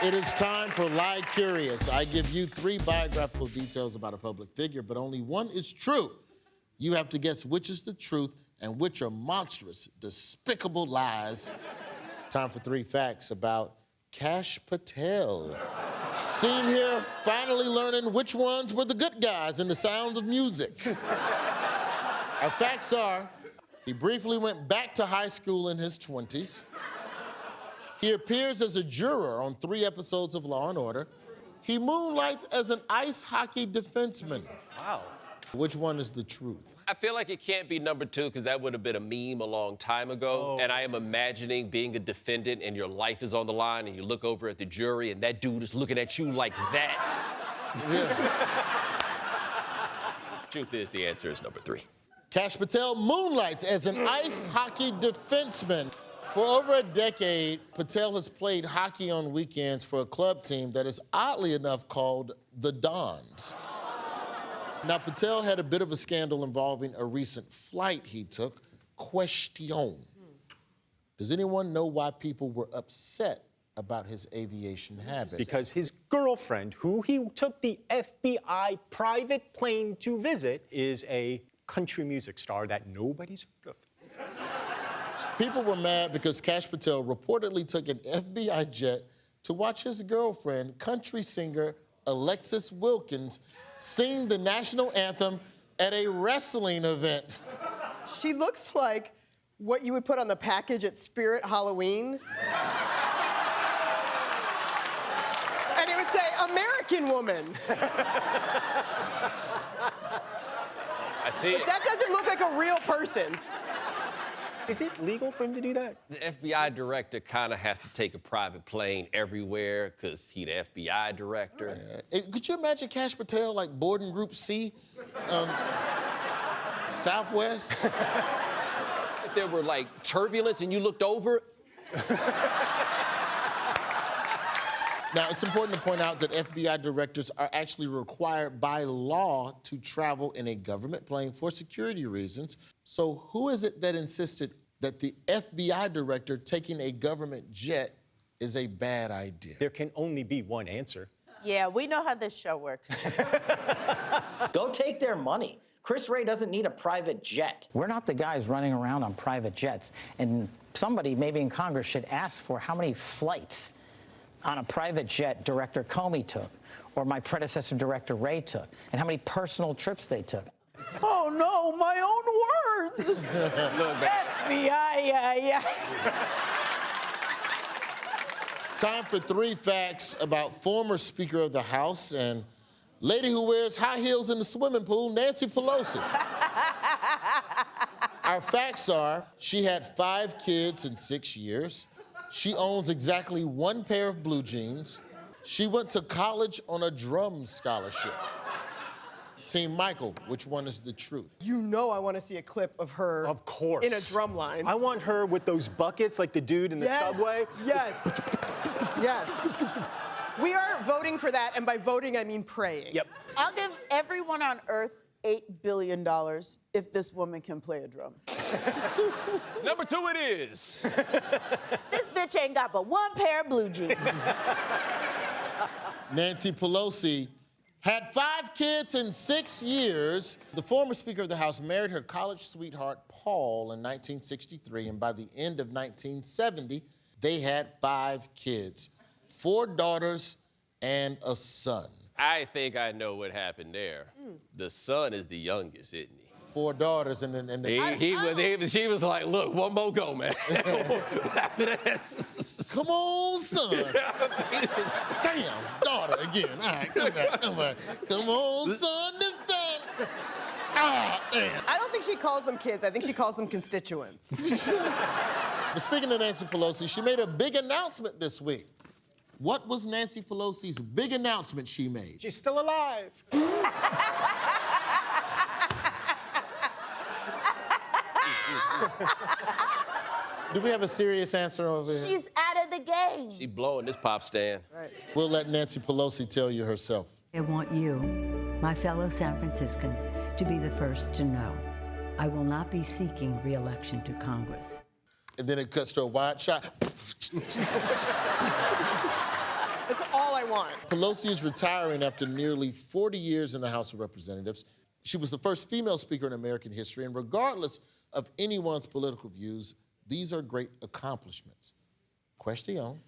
It is time for Lie Curious. I give you 3 biographical details about a public figure, but only one is true. You have to guess which is the truth and which are monstrous, despicable lies. Time for 3 facts about Kash Patel. Seen here, finally learning which ones were the good guys in The Sound of Music. Our facts are, he briefly went back to high school in his 20s. He appears as a juror on 3 episodes of Law & Order. He moonlights as an ice hockey defenseman. Wow. Which one is the truth? I feel like it can't be number 2 because that would have been a meme a long time ago. And I am imagining being a defendant and your life is on the line and you look over at the jury and that dude is looking at you like that. Yeah. Truth is, the answer is number 3. Kash Patel moonlights as an ice hockey defenseman. For over a decade, Patel has played hockey on weekends for a club team that is oddly enough called the Dons. Now, Patel had a bit of a scandal involving a recent flight he took. Question. Does anyone know why people were upset about his aviation habits? Because his girlfriend, who he took the FBI private plane to visit, is a country music star that nobody's heard of. People were mad because Kash Patel reportedly took an FBI jet to watch his girlfriend, country singer Alexis Wilkins, sing the national anthem at a wrestling event. She looks like what you would put on the package at Spirit Halloween. And it would say, American woman. I see it. That doesn't look like a real person. Is it legal for him to do that? The FBI director kind of has to take a private plane everywhere because he's the FBI director. Could you imagine Kash Patel like boarding Group C, Southwest? If there were like turbulence and you looked over, Now, it's important to point out that FBI directors are actually required by law to travel in a government plane for security reasons. So who is it that insisted that the FBI director taking a government jet is a bad idea? There can only be one answer. Yeah, we know how this show works. Go take their money. Chris Wray doesn't need a private jet. We're not the guys running around on private jets. And somebody, maybe in Congress, should ask for how many flights on a private jet Director Comey took, or my predecessor Director Wray took, and how many personal trips they took. Oh, no, my own words. FBI, yeah. Time for 3 facts about former Speaker of the House and lady who wears high heels in the swimming pool, Nancy Pelosi. Our facts are, she had 5 kids in 6 years. She owns exactly 1 pair of blue jeans. She went to college on a drum scholarship. Team Michael, which one is the truth? You know I want to see a clip of her Of course. in a drum line. I want her with those buckets like the dude in the subway. Yes. Yes. We are voting for that, and by voting, I mean praying. Yep. I'll give everyone on Earth $8 billion if this woman can play a drum. number 2 it is. This bitch ain't got but 1 pair of blue jeans. Nancy Pelosi had 5 kids in 6 years. The former Speaker of the House married her college sweetheart, Paul, in 1963, and by the end of 1970, they had 5 kids, 4 daughters and a son. I think I know what happened there. The son is the youngest, isn't he? 4 daughters, and then She was like, look, one more go, man. come on, son. Damn, daughter again. All right, come back. Come on, son, this time. Ah, damn. I don't think she calls them kids. I think she calls them constituents. But speaking of Nancy Pelosi, she made a big announcement this week. What was Nancy Pelosi's big announcement she made? She's still alive. Do we have a serious answer over here? She's out of the game. She blowing this pop stand. Right. We'll let Nancy Pelosi tell you herself. I want you, my fellow San Franciscans, to be the first to know. I will not be seeking re-election to Congress. And then it cuts to a wide shot. It's I want. Pelosi is retiring after nearly 40 years in the House of Representatives. She was the first female speaker in American history, and regardless of anyone's political views, these are great accomplishments. Question: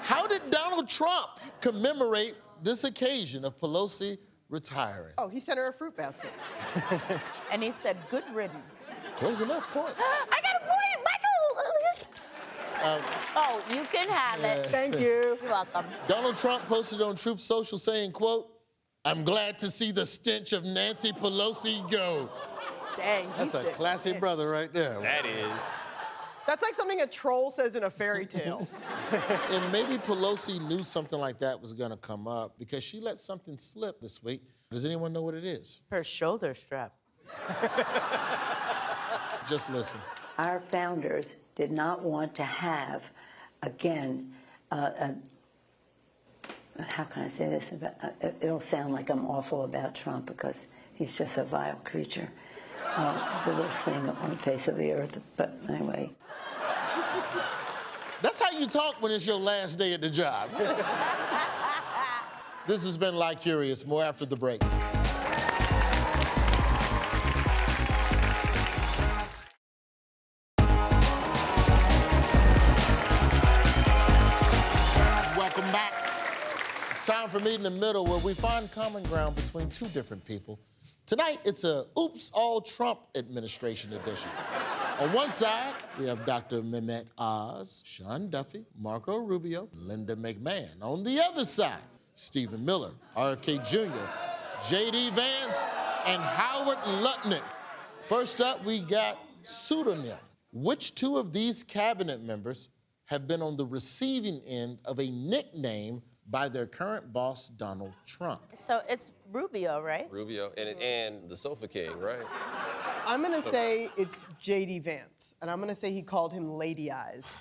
how did Donald Trump commemorate this occasion of Pelosi retiring? Oh, he sent her a fruit basket. And he said, good riddance. Close enough, point. I got a point, Michael! Oh, you can have it. Thank you. You're welcome. Donald Trump posted on Truth Social saying, quote, "I'm glad to see the stench of Nancy Pelosi go." Dang, That's a classy brother right there. That is. That's like something a troll says in a fairy tale. And maybe Pelosi knew something like that was gonna come up because she let something slip this week. Does anyone know what it is? Her shoulder strap. Just listen. Our founders did not want to have, again, how can I say this? It'll sound like I'm awful about Trump because he's just a vile creature. The worst thing on the face of the earth. But anyway. That's how you talk when it's your last day at the job. This has been Like Curious. More after the break. Welcome back. It's time for Meet in the Middle, where we find common ground between two different people. Tonight, it's a Oops, All Trump administration edition. On one side, we have Dr. Mehmet Oz, Sean Duffy, Marco Rubio, Linda McMahon. On the other side, Stephen Miller, RFK Jr., J.D. Vance, and Howard Lutnick. First up, we got pseudonym. Which two of these cabinet members have been on the receiving end of a nickname by their current boss, Donald Trump? So it's Rubio, right? Rubio and the Sofa King, right? I'm gonna say it's J.D. Vance, and I'm gonna say he called him Lady Eyes.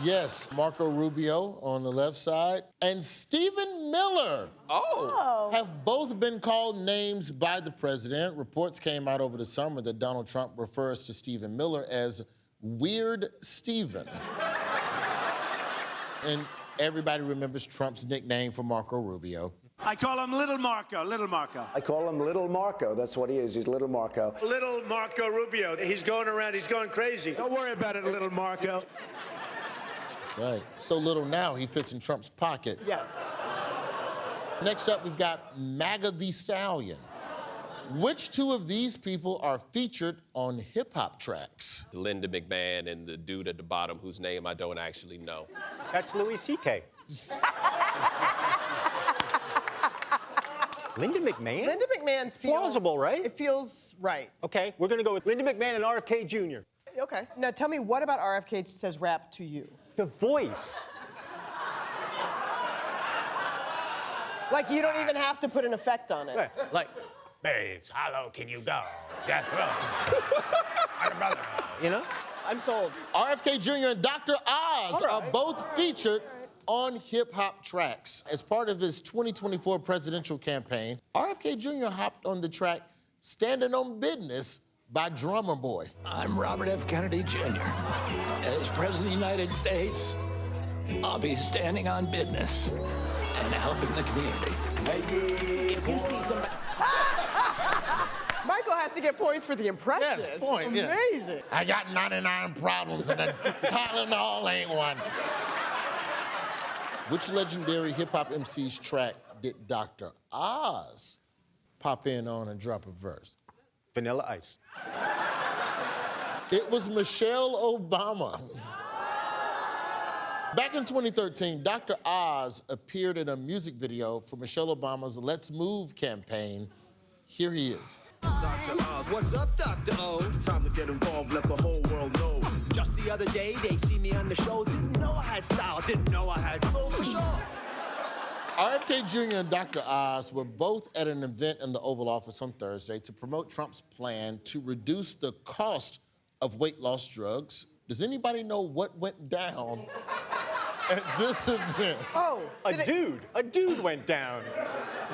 Yes, Marco Rubio on the left side, and Stephen Miller. Oh. Have both been called names by the president. Reports came out over the summer that Donald Trump refers to Stephen Miller as Weird Stephen. And everybody remembers Trump's nickname for Marco Rubio. I call him Little Marco, Little Marco. I call him Little Marco. That's what he is. He's Little Marco. Little Marco Rubio. He's going around, he's going crazy. Don't worry about it, Little Marco. Right. So little now, he fits in Trump's pocket. Yes. Next up, we've got MAGA the Stallion. Which two of these people are featured on hip-hop tracks? Linda McMahon and the dude at the bottom whose name I don't actually know. That's Louis C.K. Linda McMahon? Linda McMahon feels... Plausible, right? It feels right. Okay, we're gonna go with Linda McMahon and RFK Jr. Okay. Now tell me, what about RFK says rap to you? The voice. Like, you don't even have to put an effect on it. Like, babes, how low can you go? Death row. You know? I'm sold. RFK Jr. and Dr. Oz All are right. both featured on hip-hop tracks. As part of his 2024 presidential campaign, RFK Jr. hopped on the track Standing on Business by Drummer Boy. I'm Robert F. Kennedy Jr. As President of the United States, I'll be standing on business and helping the community. If you see somebody... Michael has to get points for the impression. Yes, point, yeah. Amazing. I got 99 problems and a Tylenol ain't one. Which legendary hip-hop MC's track did Dr. Oz pop in on and drop a verse? Vanilla Ice. It was Michelle Obama. Back in 2013, Dr. Oz appeared in a music video for Michelle Obama's Let's Move campaign. Here he is. Dr. Oz, what's up, Dr. O? Time to get involved, let the whole world know. Just the other day, they see me on the show, didn't know I had style, didn't know I had flow for sure. RFK Jr. and Dr. Oz were both at an event in the Oval Office on Thursday to promote Trump's plan to reduce the cost of weight loss drugs. Does anybody know what went down at this event? Oh, A dude went down.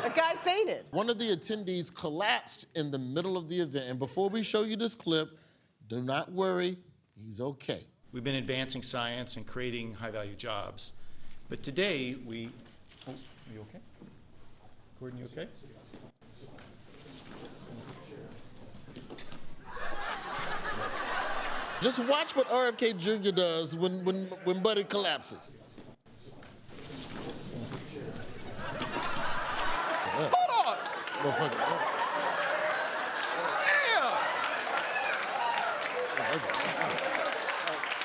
a guy fainted. One of the attendees collapsed in the middle of the event. And before we show you this clip, do not worry, he's okay. We've been advancing science and creating high-value jobs. But today, oh, you okay? Gordon, you okay? Just watch what RFK Jr. does when Buddy collapses.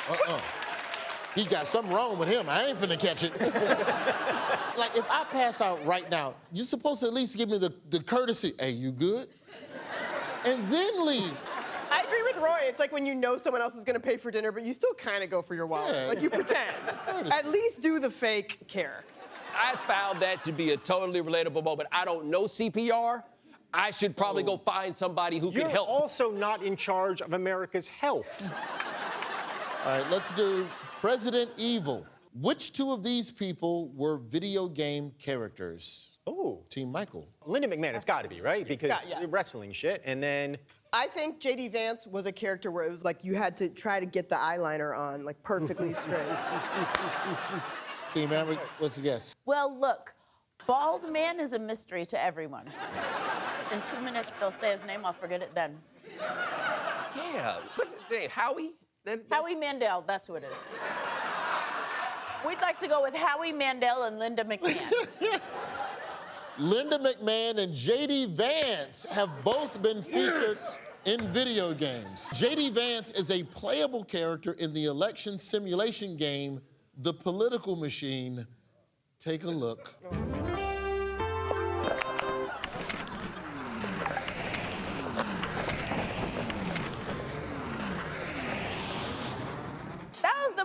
Hold on. He got something wrong with him. I ain't finna catch it. Like, if I pass out right now, you're supposed to at least give me the courtesy, hey, you good? And then leave. I agree with Roy. It's like when you know someone else is going to pay for dinner, but you still kind of go for your wallet. Yeah. Like you pretend. At least do the fake care. I found that to be a totally relatable moment. I don't know CPR. I should probably go find somebody who can help. You're also not in charge of America's health. All right, let's do President Evil. Which two of these people were video game characters? Oh. Team Michael. Linda McMahon, it's got to be, right? Because wrestling shit, and then... I think J.D. Vance was a character where it was like you had to try to get the eyeliner on, like perfectly straight. Team Amber, what's the guess? Well, look, bald man is a mystery to everyone. In 2 minutes, they'll say his name. I'll forget it then. Yeah. What's his name? Howie? Howie Mandel, that's who it is. We'd like to go with Howie Mandel and Linda McMahon. Linda McMahon and J.D. Vance have both been featured in video games. J.D. Vance is a playable character in the election simulation game, The Political Machine. Take a look.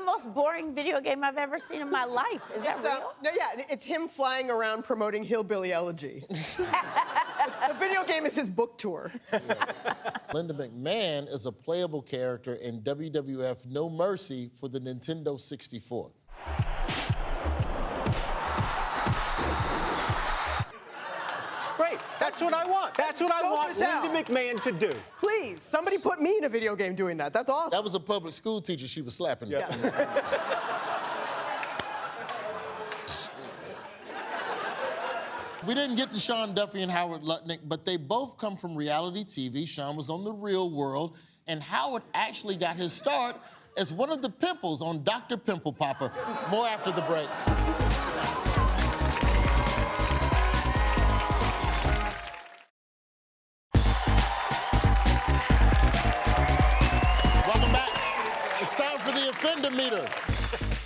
Most boring video game I've ever seen in my life. Is that real? No, yeah, it's him flying around promoting Hillbilly Elegy. The video game is his book tour. Linda McMahon is a playable character in WWF No Mercy for the Nintendo 64. Great, that's what I want. That's what I want Linda McMahon to do. Please, somebody put me in a video game doing that. That's awesome. That was a public school teacher she was slapping. Yeah. We didn't get to Sean Duffy and Howard Lutnick, but they both come from reality TV. Sean was on The Real World, and Howard actually got his start as one of the pimples on Dr. Pimple Popper. More after the break. Welcome back. It's time for the offender meter.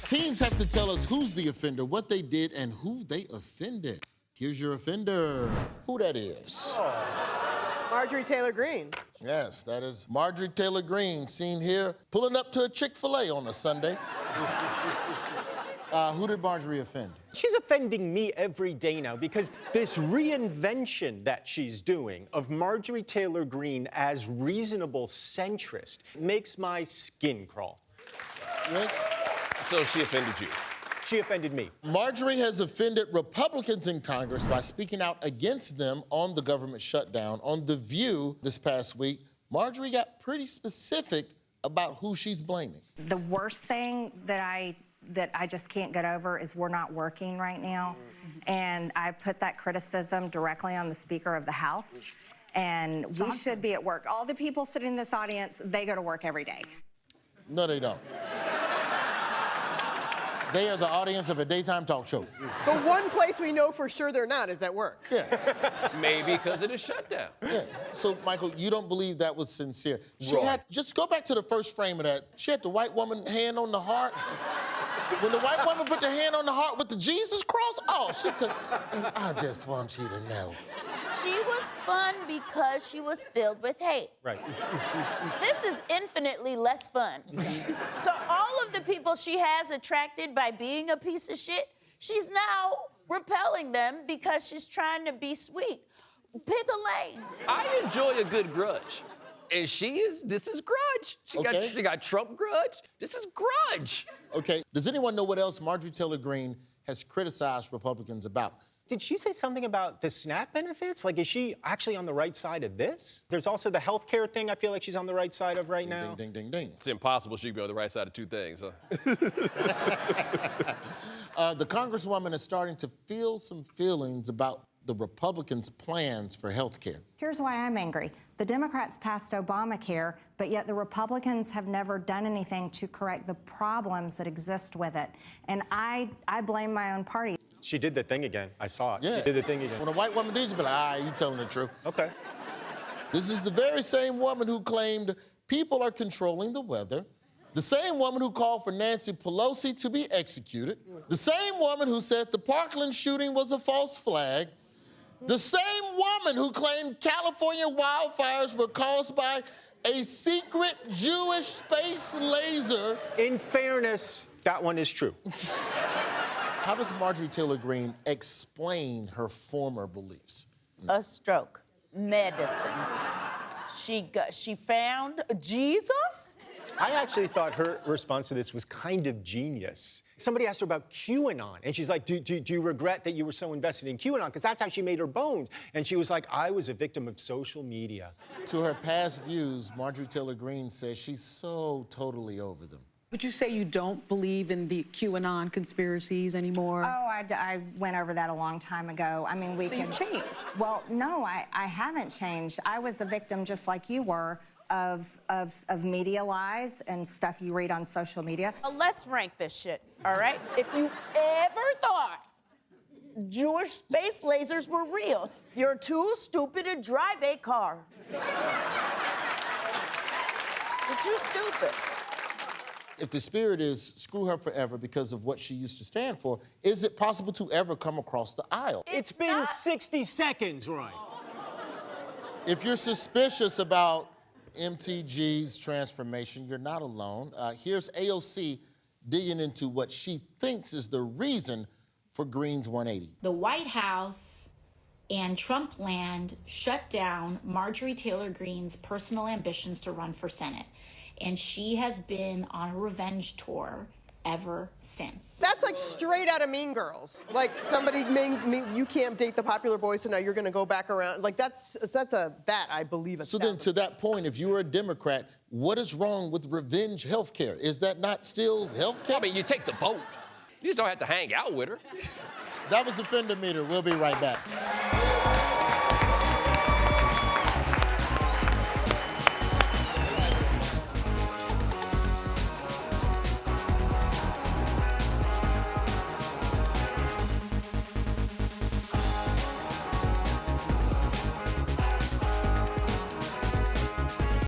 Teams have to tell us who's the offender, what they did, and who they offended. Here's your offender. Who that is? Oh. Marjorie Taylor Greene. Yes, that is Marjorie Taylor Greene, seen here pulling up to a Chick-fil-A on a Sunday. Who did Marjorie offend? She's offending me every day now because this reinvention that she's doing of Marjorie Taylor Greene as reasonable centrist makes my skin crawl. Rick? So she offended you? She offended me. Marjorie has offended Republicans in Congress by speaking out against them on the government shutdown. On The View this past week, Marjorie got pretty specific about who she's blaming. The worst thing that I just can't get over is we're not working right now. And I put that criticism directly on the Speaker of the House. And we should be at work. All the people sitting in this audience, they go to work every day. No, they don't. They are the audience of a daytime talk show. The one place we know for sure they're not is at work. Yeah. Maybe because of the shutdown. Yeah. So, Michael, you don't believe that was sincere. Just go back to the first frame of that. She had the white woman hand on the heart. When the white woman put the hand on the heart with the Jesus cross, oh, she took, and I just want you to know. She was fun because she was filled with hate. Right. This is infinitely less fun. So all of the people she has attracted by being a piece of shit, she's now repelling them because she's trying to be sweet. Pick a lane. I enjoy a good grudge. And this is grudge. She got Trump grudge. This is grudge. Okay, does anyone know what else Marjorie Taylor Greene has criticized Republicans about? Did she say something about the SNAP benefits? Like, is she actually on the right side of this? There's also the healthcare thing I feel like she's on the right side of right now. Ding, ding, ding, ding. It's impossible she could be on the right side of two things, huh? The Congresswoman is starting to feel some feelings about the Republicans' plans for health care. Here's why I'm angry. The Democrats passed Obamacare, but yet the Republicans have never done anything to correct the problems that exist with it. And I blame my own party. She did the thing again. I saw it. Yeah. She did the thing again. When a white woman does, you be like, you telling the truth. Okay. This is the very same woman who claimed people are controlling the weather. The same woman who called for Nancy Pelosi to be executed. The same woman who said the Parkland shooting was a false flag. The same woman who claimed California wildfires were caused by a secret Jewish space laser. In fairness, that one is true. How does Marjorie Taylor Greene explain her former beliefs? A stroke, medicine. She found Jesus? I actually thought her response to this was kind of genius. Somebody asked her about QAnon, and she's like, do you regret that you were so invested in QAnon? Because that's how she made her bones. And she was like, I was a victim of social media. To her past views, Marjorie Taylor Greene says she's so totally over them. Would you say you don't believe in the QAnon conspiracies anymore? Oh, I went over that a long time ago. I mean, we So can... you've changed? Well, no, I haven't changed. I was a victim, just like you were, of media lies and stuff you read on social media. Let's rank this shit, all right? If you ever thought Jewish space lasers were real, you're too stupid to drive a car. You're too stupid. If the spirit is screw her forever because of what she used to stand for, is it possible to ever come across the aisle? It's been 60 seconds, Ryan. If you're suspicious about MTG's transformation, you're not alone. Here's AOC digging into what she thinks is the reason for Greene's 180. The White House and Trump land shut down Marjorie Taylor Greene's personal ambitions to run for Senate. And she has been on a revenge tour ever since. That's like straight out of Mean Girls. Like somebody you can't date the popular boy, so now you're gonna go back around. Like that I believe. So then to that point, if you were a Democrat, what is wrong with revenge health care? Is that not still health care? I mean, you take the vote. You just don't have to hang out with her. That was Offender Meter. We'll be right back.